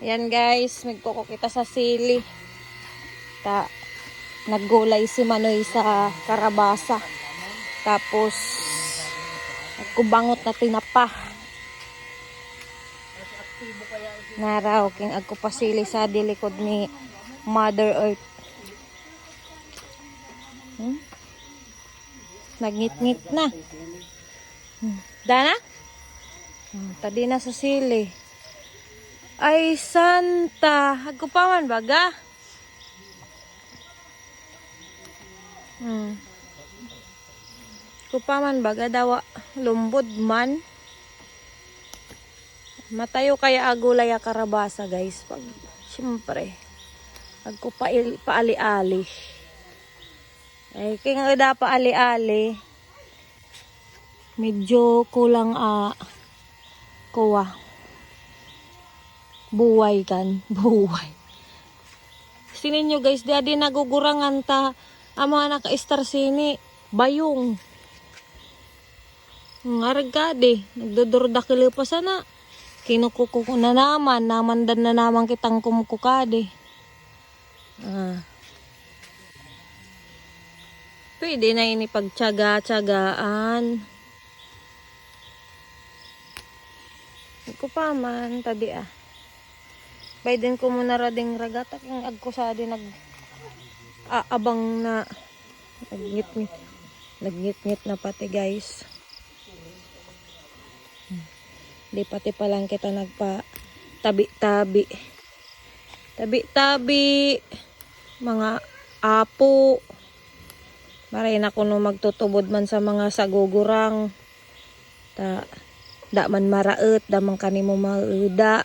Yan guys, nagkuko kita sa sili. Naggulay si Manoy sa karabasa. Tapos nagkubangot na tinapa. Naraw king agkupasili sa dilikod ni Mother Earth. Nagngit-ngit na. Dana? Tadi na sa sili. Ay, Santa. Agkupaman baga. Kupaman baga dawa. Lumbod man. Matayo kaya agulay a karabasa guys. Pag, siyempre. Paali-ali. Ay, kaya nga paali-ali. Medyo kulang kuwa. Buway kan. Buway. Sinin nyo guys, di nagugurangan ta ang mga naka-star sini. Bayong. Ngarag ka di. Nagdodordakili pa sana. Kinukuko na naman. Namandan na naman kitang kumukukade. Pwede na ini pagtsaga-tsagaan. Ko pa man tadi Biden ko muna rading ragata kung agko sa di abang na nagngit-ngit na pati guys. Di pati pa lang kita nagpa tabi-tabi mga apo. Maray na kuno magtutubod man sa mga sagugurang. Da man maraet, da man kanimo mauda.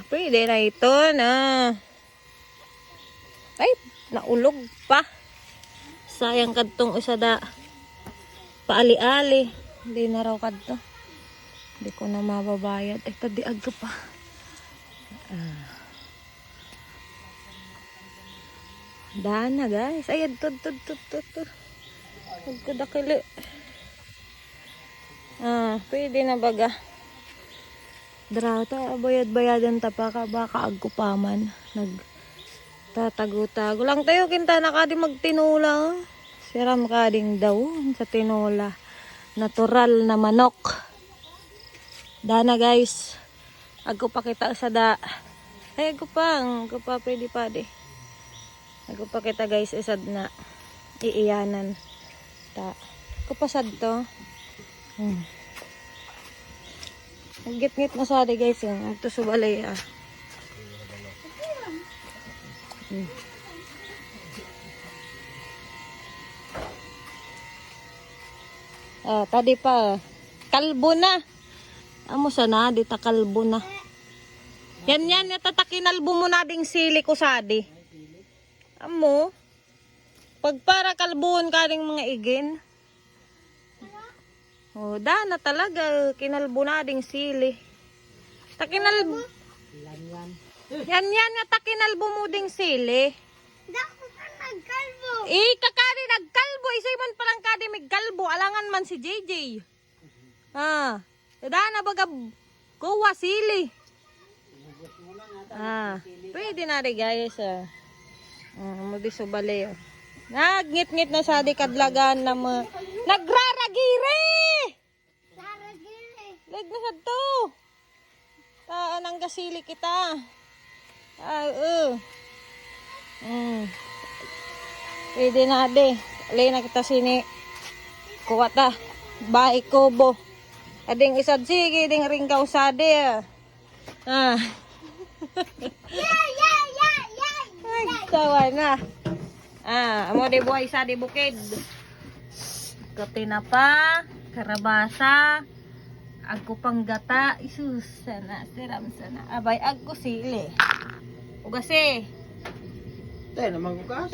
Pwede na ito na. Ay, naulog pa. Sayang kadtong isa da. Paali-ali. Hindi na raw kadto. Hindi ko na mababayad. Ay, tadiag ka pa. Dana guys. Ay, tut. Magkadakili. Pwede na baga. Drata, bayad-bayadan tapaka baka agkupaman. Nagtatago-tago lang tayo kinta na kadi magtinula. Siram kading daw sa tinola. Natural na manok. Dana guys. Agko pakita sa da. Ay agko pa pwede pa di. Agko pakita guys isad na iiyanan. Kupasad to. Git-git na sa di guys. Ito subalay tadi pa. Kalbo na. Amo sana. Dita kalbo na. Yan. Natatakinalbo mo na ding sili ko sadi. Amo. Pagpara kalbuhon ka rin mga igin. Na talaga. Kinalbo na ding sili. Takinalbo. Yan nga takinalbo mo ding sili. Dako ka nagkalbo. Kakari nagkalbo. Isay man palang kadi may kalbo. Alangan man si JJ. Na baga kuha sili. Pwede na rin guys. Mudi subali. Nagngit-ngit na sa di kadlagan na nagraragire. Leg na sad to. Nang gasili kita. Pwede na de. Alay na kita sini. Kuha ta. Baik kobo. Ading isad sige ding ringkaw sa de. Ay, tawa na. Amo de buhay sa di bukid. Katinapa, karabasa, agko panggata, isus sana, siram sana. Abay agko sili. Ugase. Tayo naman ko